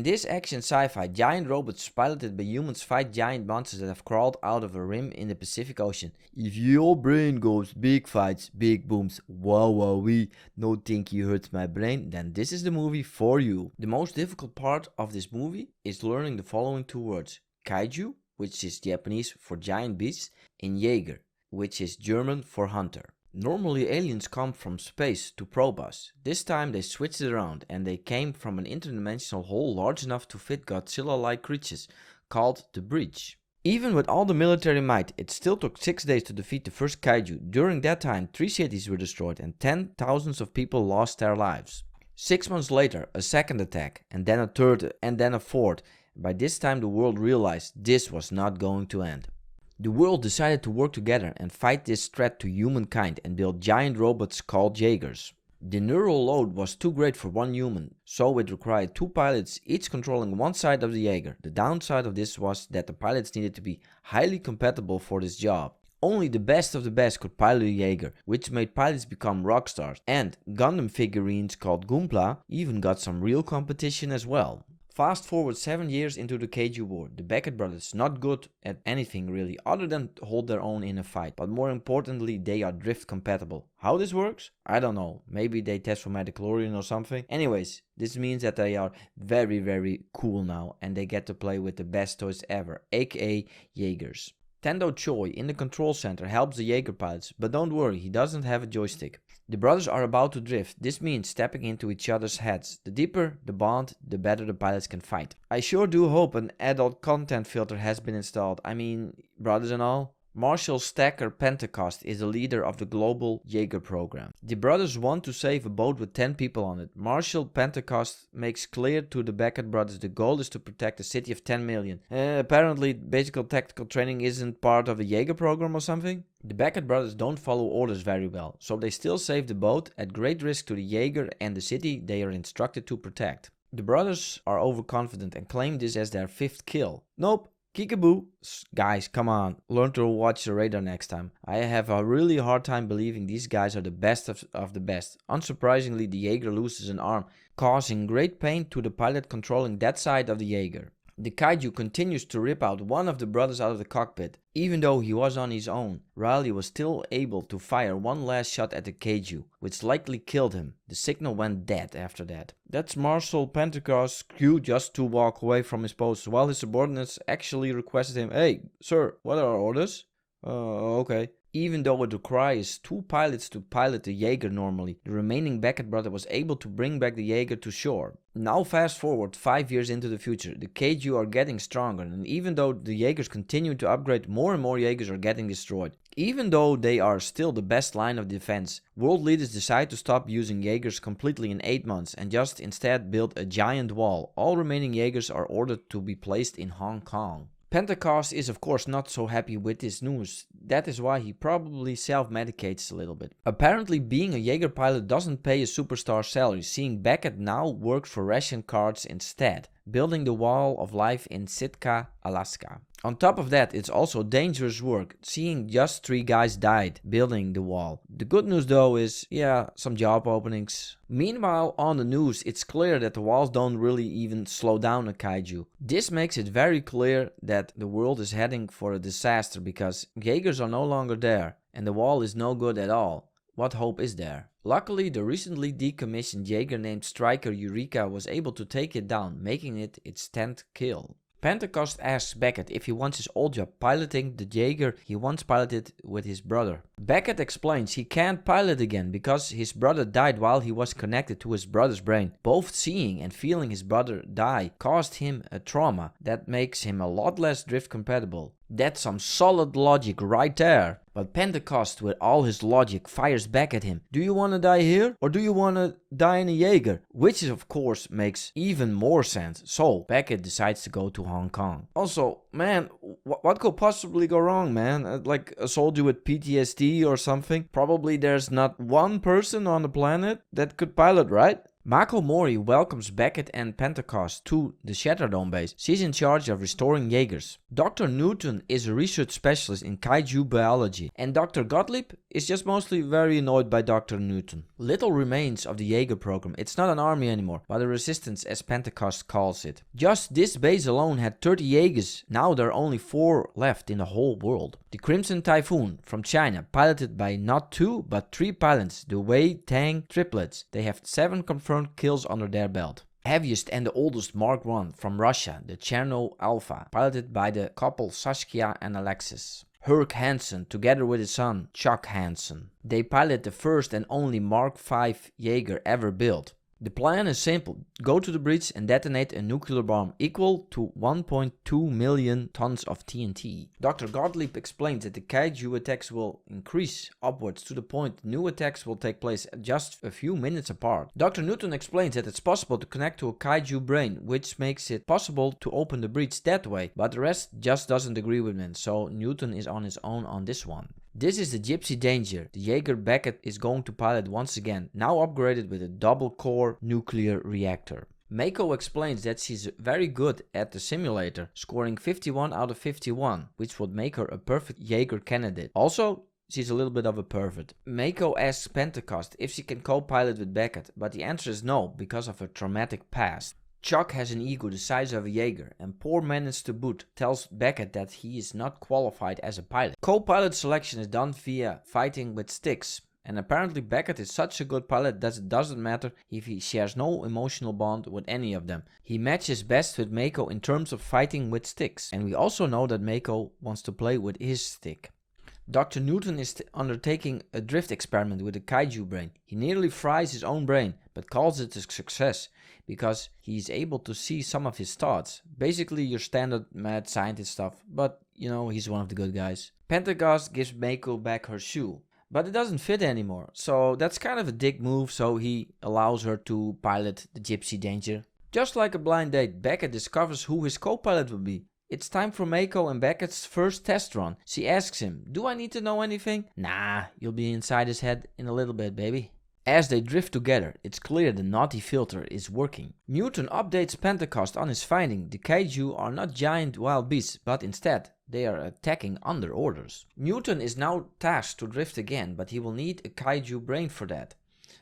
In this action sci-fi, giant robots piloted by humans fight giant monsters that have crawled out of a rim in the Pacific Ocean. If your brain goes big fights, big booms, wow wowee, no think you hurts my brain, then this is the movie for you. The most difficult part of this movie is learning the following two words: kaiju, which is Japanese for giant beasts, and Jäger, which is German for hunter. Normally aliens come from space to probe us. This time they switched it around and they came from an interdimensional hole large enough to fit Godzilla-like creatures, called the Breach. Even with all the military might, it still took 6 days to defeat the first kaiju. During that time, 3 cities were destroyed and thousands of people lost their lives. 6 months later, a second attack, and then a third, and then a fourth. By this time the world realized this was not going to end. The world decided to work together and fight this threat to humankind and build giant robots called Jaegers. The neural load was too great for one human, so it required 2 pilots, each controlling one side of the Jaeger. The downside of this was that the pilots needed to be highly compatible for this job. Only the best of the best could pilot a Jaeger, which made pilots become rock stars, and Gundam figurines called Gunpla even got some real competition as well. Fast forward 7 years into the Kaiju War. The Becket brothers not good at anything really other than hold their own in a fight, but more importantly they are drift compatible. How this works? I don't know, maybe they test for midichlorian or something. Anyways, this means that they are very cool now and they get to play with the best toys ever, aka Jaegers. Tendo Choi in the control center helps the Jaeger pilots, but don't worry, he doesn't have a joystick. The brothers are about to drift. This means stepping into each other's heads. The deeper the bond, the better the pilots can fight. I sure do hope an adult content filter has been installed. I mean, brothers and all. Marshal Stacker Pentecost is the leader of the global Jaeger program. The brothers want to save a boat with 10 people on it. Marshal Pentecost makes clear to the Becket brothers the goal is to protect a city of 10 million. Apparently basic tactical training isn't part of the Jaeger program or something. The Becket brothers don't follow orders very well, so they still save the boat at great risk to the Jaeger and the city they are instructed to protect. The brothers are overconfident and claim this as their 5th kill. Nope. Kickaboo. Guys, come on, learn to watch the radar next time. I have a really hard time believing these guys are the best of the best. Unsurprisingly, the Jaeger loses an arm, causing great pain to the pilot controlling that side of the Jaeger. The kaiju continues to rip out one of the brothers out of the cockpit. Even though he was on his own, Raleigh was still able to fire one last shot at the kaiju, which likely killed him. The signal went dead after that. That's Marshal Pentecost's cue just to walk away from his post, while his subordinates actually requested him, "Hey, sir, what are our orders?" Okay. Even though it requires 2 pilots to pilot the Jaeger normally, the remaining Becket brother was able to bring back the Jaeger to shore. Now fast forward 5 years into the future, the Kaiju are getting stronger, and even though the Jaegers continue to upgrade, more and more Jaegers are getting destroyed. Even though they are still the best line of defense, world leaders decide to stop using Jaegers completely in 8 months and just instead build a giant wall. All remaining Jaegers are ordered to be placed in Hong Kong. Pentecost is of course not so happy with this news. That is why he probably self-medicates a little bit. Apparently being a Jaeger pilot doesn't pay a superstar salary, seeing Becket now works for ration cards instead, building the Wall of Life in Sitka, Alaska. On top of that, it's also dangerous work, seeing just 3 guys died building the wall. The good news though is, yeah, some job openings. Meanwhile, on the news, it's clear that the walls don't really even slow down a kaiju. This makes it very clear that the world is heading for a disaster because Jaegers are no longer there and the wall is no good at all. What hope is there? Luckily, the recently decommissioned Jaeger named Striker Eureka was able to take it down, making it its 10th kill. Pentecost asks Becket if he wants his old job piloting the Jaeger he once piloted with his brother. Becket explains he can't pilot again because his brother died while he was connected to his brother's brain. Both seeing and feeling his brother die caused him a trauma that makes him a lot less drift compatible. That's some solid logic right there. But Pentecost, with all his logic, fires back at him. Do you want to die here or do you want to die in a Jaeger? Which of course makes even more sense. So Becket decides to go to Hong Kong. Also, man, what could possibly go wrong, man? Like a soldier with PTSD or something? Probably there's not one person on the planet that could pilot, right? Mako Mori welcomes Becket and Pentecost to the Shatterdome base. She's in charge of restoring Jaegers. Dr. Newton is a research specialist in kaiju biology, and Dr. Gottlieb is just mostly very annoyed by Dr. Newton. Little remains of the Jaeger program. It's not an army anymore, but a resistance as Pentecost calls it. Just this base alone had 30 Jaegers. Now there are only 4 left in the whole world. The Crimson Typhoon from China, piloted by not 2 but 3 pilots, the Wei Tang triplets. They have 7 confirmed kills under their belt. Heaviest and the oldest Mark I from Russia, the Cherno Alpha, piloted by the couple Saskia and Alexis. Herc Hansen, together with his son Chuck Hansen. They pilot the first and only Mark V Jaeger ever built. The plan is simple: go to the breach and detonate a nuclear bomb equal to 1.2 million tons of TNT. Dr. Gottlieb explains that the kaiju attacks will increase upwards to the point new attacks will take place just a few minutes apart. Dr. Newton explains that it's possible to connect to a kaiju brain, which makes it possible to open the breach that way, but the rest just doesn't agree with him, so Newton is on his own on this one. This is the Gypsy Danger. The Jaeger Becket is going to pilot once again, now upgraded with a double-core nuclear reactor. Mako explains that she's very good at the simulator, scoring 51 out of 51, which would make her a perfect Jaeger candidate. Also, she's a little bit of a pervert. Mako asks Pentecost if she can co-pilot with Becket, but the answer is no, because of her traumatic past. Chuck has an ego the size of a Jaeger, and poor Menace to boot tells Becket that he is not qualified as a pilot. Co-pilot selection is done via fighting with sticks, and apparently Becket is such a good pilot that it doesn't matter if he shares no emotional bond with any of them. He matches best with Mako in terms of fighting with sticks, and we also know that Mako wants to play with his stick. Dr. Newton is undertaking a drift experiment with a kaiju brain. He nearly fries his own brain, but calls it a success, because he is able to see some of his thoughts. Basically your standard mad scientist stuff, but you know, he's one of the good guys. Pentecost gives Mako back her shoe, but it doesn't fit anymore, so that's kind of a dick move, so he allows her to pilot the Gypsy Danger. Just like a blind date, Becket discovers who his co-pilot will be. It's time for Mako and Becket's first test run. She asks him, "Do I need to know anything?" "Nah, you'll be inside his head in a little bit, baby." As they drift together, it's clear the naughty filter is working. Newton updates Pentecost on his finding. The kaiju are not giant wild beasts, but instead, they are attacking under orders. Newton is now tasked to drift again, but he will need a kaiju brain for that.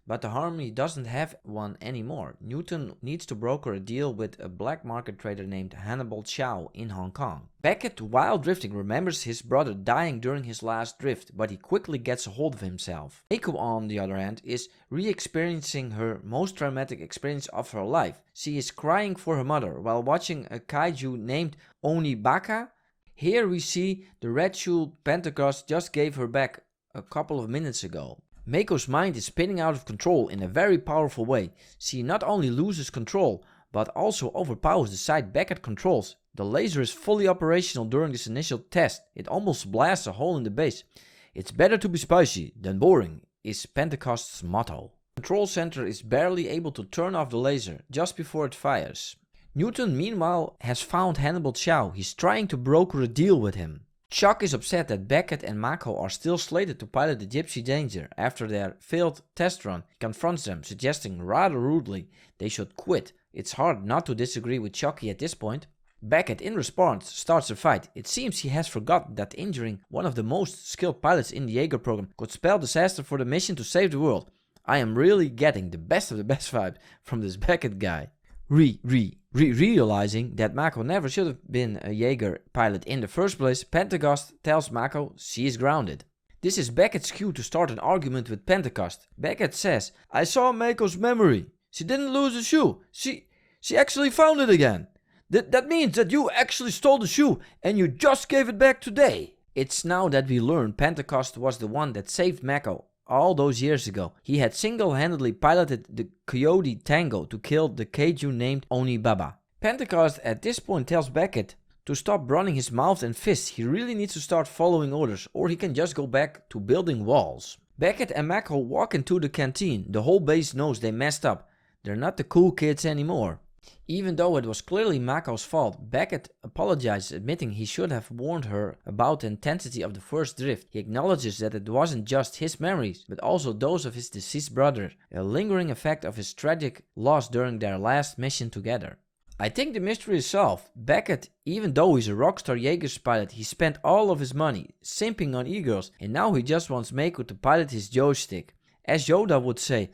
But the army doesn't have one anymore. Newton needs to broker a deal with a black market trader named Hannibal Chow in Hong Kong. Becket, while drifting, remembers his brother dying during his last drift, but he quickly gets a hold of himself. Mako, on the other hand, is re-experiencing her most traumatic experience of her life. She is crying for her mother while watching a kaiju named Onibaka. Here we see the red shoe Pentecost just gave her back a couple of minutes ago. Mako's mind is spinning out of control in a very powerful way. She not only loses control, but also overpowers the side Becket controls. The laser is fully operational during this initial test. It almost blasts a hole in the base. "It's better to be spicy than boring," is Pentecost's motto. The control center is barely able to turn off the laser just before it fires. Newton, meanwhile, has found Hannibal Chow. He's trying to broker a deal with him. Chuck is upset that Becket and Mako are still slated to pilot the Gypsy Danger after their failed test run. He confronts them, suggesting rather rudely they should quit. It's hard not to disagree with Chucky at this point. Becket, in response, starts a fight. It seems he has forgotten that injuring one of the most skilled pilots in the Jaeger program could spell disaster for the mission to save the world. I am really getting the best of the best vibe from this Becket guy. Realizing that Mako never should have been a Jaeger pilot in the first place, Pentecost tells Mako she is grounded. This is Becket's cue to start an argument with Pentecost. Becket says, "I saw Mako's memory. She didn't lose a shoe. She actually found it again. That means that you actually stole the shoe and you just gave it back today." It's now that we learn Pentecost was the one that saved Mako. All those years ago, he had single-handedly piloted the Coyote Tango to kill the kaiju named Onibaba. Pentecost at this point tells Becket to stop running his mouth and fists. He really needs to start following orders, or he can just go back to building walls. Becket and Mako walk into the canteen. The whole base knows they messed up. They're not the cool kids anymore. Even though it was clearly Mako's fault, Becket apologizes, admitting he should have warned her about the intensity of the first drift. He acknowledges that it wasn't just his memories, but also those of his deceased brother, a lingering effect of his tragic loss during their last mission together. I think the mystery is solved. Becket, even though he's a rockstar Jaeger's pilot, he spent all of his money simping on e-girls, and now he just wants Mako to pilot his joystick. As Yoda would say,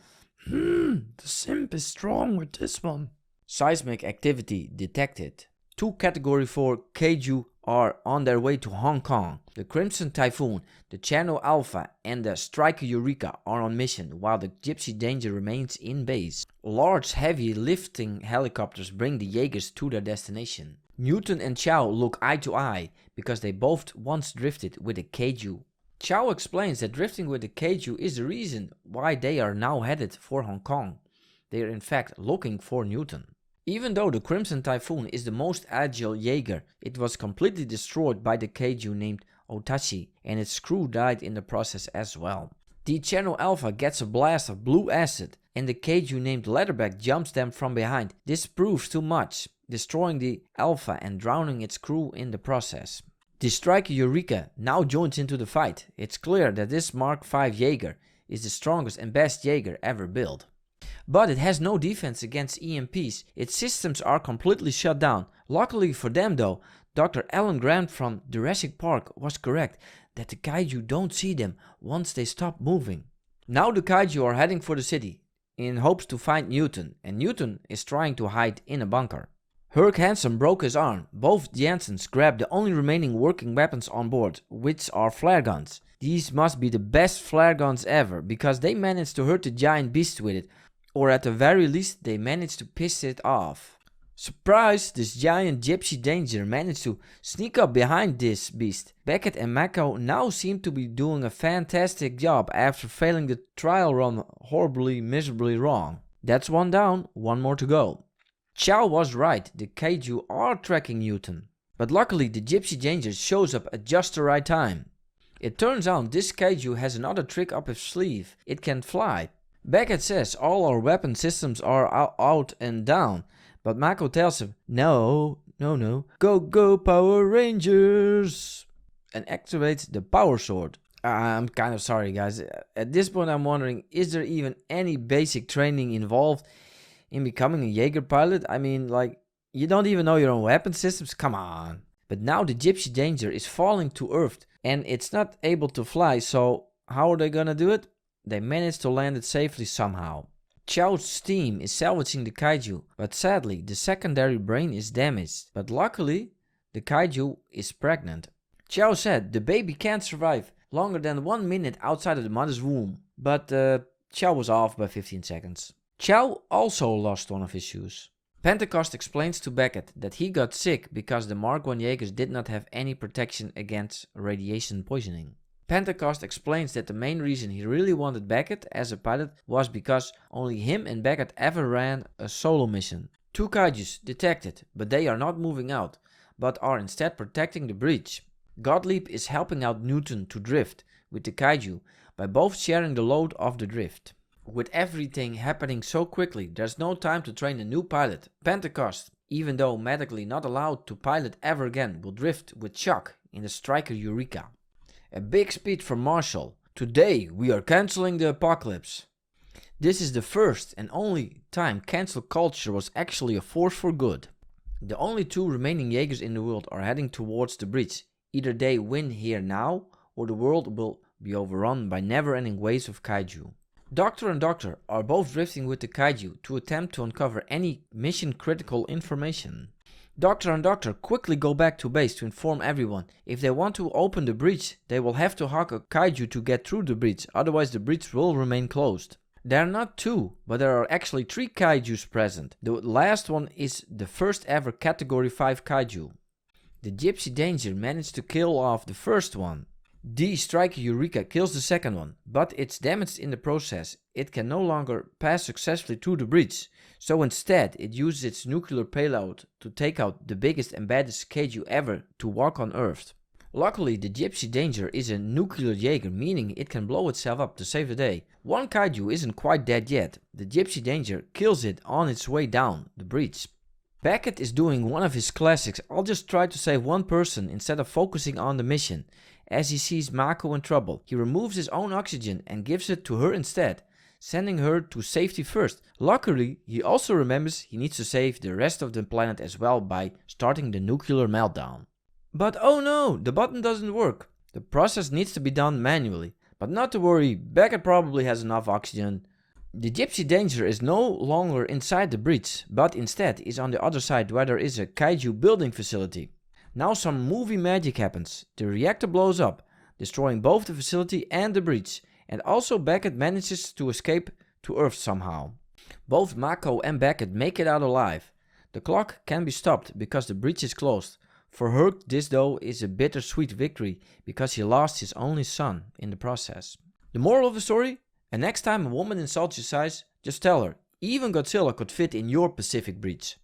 the simp is strong with this one. Seismic activity detected. 2 Category 4 Kaiju are on their way to Hong Kong. The Crimson Typhoon, the Channel Alpha and the Striker Eureka are on mission, while the Gypsy Danger remains in base. Large heavy lifting helicopters bring the Jaegers to their destination. Newton and Chow look eye to eye, because they both once drifted with a Kaiju. Chow explains that drifting with the Kaiju is the reason why they are now headed for Hong Kong. They are in fact looking for Newton. Even though the Crimson Typhoon is the most agile Jaeger, it was completely destroyed by the Kaiju named Otachi, and its crew died in the process as well. The Channel Alpha gets a blast of blue acid, and the Kaiju named Leatherback jumps them from behind. This proves too much, destroying the Alpha and drowning its crew in the process. The Striker Eureka now joins into the fight. It's clear that this Mark V Jaeger is the strongest and best Jaeger ever built. But it has no defense against EMPs, its systems are completely shut down. Luckily for them though, Dr. Alan Grant from Jurassic Park was correct that the Kaiju don't see them once they stop moving. Now the Kaiju are heading for the city, in hopes to find Newton, and Newton is trying to hide in a bunker. Herc Hansen broke his arm. Both Jansens grabbed the only remaining working weapons on board, which are flare guns. These must be the best flare guns ever, because they managed to hurt the giant beast with it, or at the very least they managed to piss it off. Surprise! This giant Gypsy Danger managed to sneak up behind this beast. Becket and Mako now seem to be doing a fantastic job after failing the trial run horribly miserably wrong. That's one down, one more to go. Chow was right, the Kaiju are tracking Newton. But luckily the Gypsy Danger shows up at just the right time. It turns out this Kaiju has another trick up its sleeve. It can fly. Becket says all our weapon systems are out and down, but Mako tells him, no, go Power Rangers, and activates the power sword. I'm kind of sorry guys, at this point I'm wondering, is there even any basic training involved in becoming a Jaeger pilot? I mean, like, you don't even know your own weapon systems, come on. But now the Gypsy Danger is falling to earth, and it's not able to fly, so how are they gonna do it? They managed to land it safely somehow. Chow's team is salvaging the Kaiju, but sadly the secondary brain is damaged. But luckily, the Kaiju is pregnant. Chow said the baby can't survive longer than 1 minute outside of the mother's womb. But Chow was off by 15 seconds. Chow also lost one of his shoes. Pentecost explains to Becket that he got sick because the Mark I Jaegers did not have any protection against radiation poisoning. Pentecost explains that the main reason he really wanted Becket as a pilot was because only him and Becket ever ran a solo mission. 2 Kaijus detected, but they are not moving out, but are instead protecting the breach. Gottlieb is helping out Newton to drift with the Kaiju by both sharing the load of the drift. With everything happening so quickly, there's no time to train a new pilot. Pentecost, even though medically not allowed to pilot ever again, will drift with Chuck in the Striker Eureka. A big speech from Marshall. Today we are canceling the apocalypse. This is the first and only time cancel culture was actually a force for good. The only 2 remaining Jaegers in the world are heading towards the breach. Either they win here now, or the world will be overrun by never-ending waves of Kaiju. Doctor and Doctor are both drifting with the Kaiju to attempt to uncover any mission-critical information. Doctor and Doctor quickly go back to base to inform everyone. If they want to open the breach, they will have to hug a Kaiju to get through the breach, otherwise the breach will remain closed. There are not 2, but there are actually 3 Kaijus present. The last one is the first ever Category 5 Kaiju. The Gypsy Danger managed to kill off the first one. The Striker Eureka kills the second one, but it's damaged in the process. It can no longer pass successfully through the breach, so instead it uses its nuclear payload to take out the biggest and baddest Kaiju ever to walk on Earth. Luckily, the Gypsy Danger is a nuclear Jaeger, meaning it can blow itself up to save the day. One Kaiju isn't quite dead yet. The Gypsy Danger kills it on its way down the breach. Becket is doing one of his classics "I'll just try to save one person" instead of focusing on the mission. As he sees Mako in trouble, he removes his own oxygen and gives it to her instead, sending her to safety first. Luckily, he also remembers he needs to save the rest of the planet as well by starting the nuclear meltdown. But oh no, the button doesn't work. The process needs to be done manually. But not to worry, Becket probably has enough oxygen. The Gypsy Danger is no longer inside the breach, but instead is on the other side where there is a kaiju building facility. Now some movie magic happens. The reactor blows up, destroying both the facility and the breach, and also Becket manages to escape to Earth somehow. Both Mako and Becket make it out alive. The clock can be stopped because the breach is closed. For her, this though is a bittersweet victory because he lost his only son in the process. The moral of the story? And next time a woman insults your size, just tell her, even Godzilla could fit in your Pacific breach.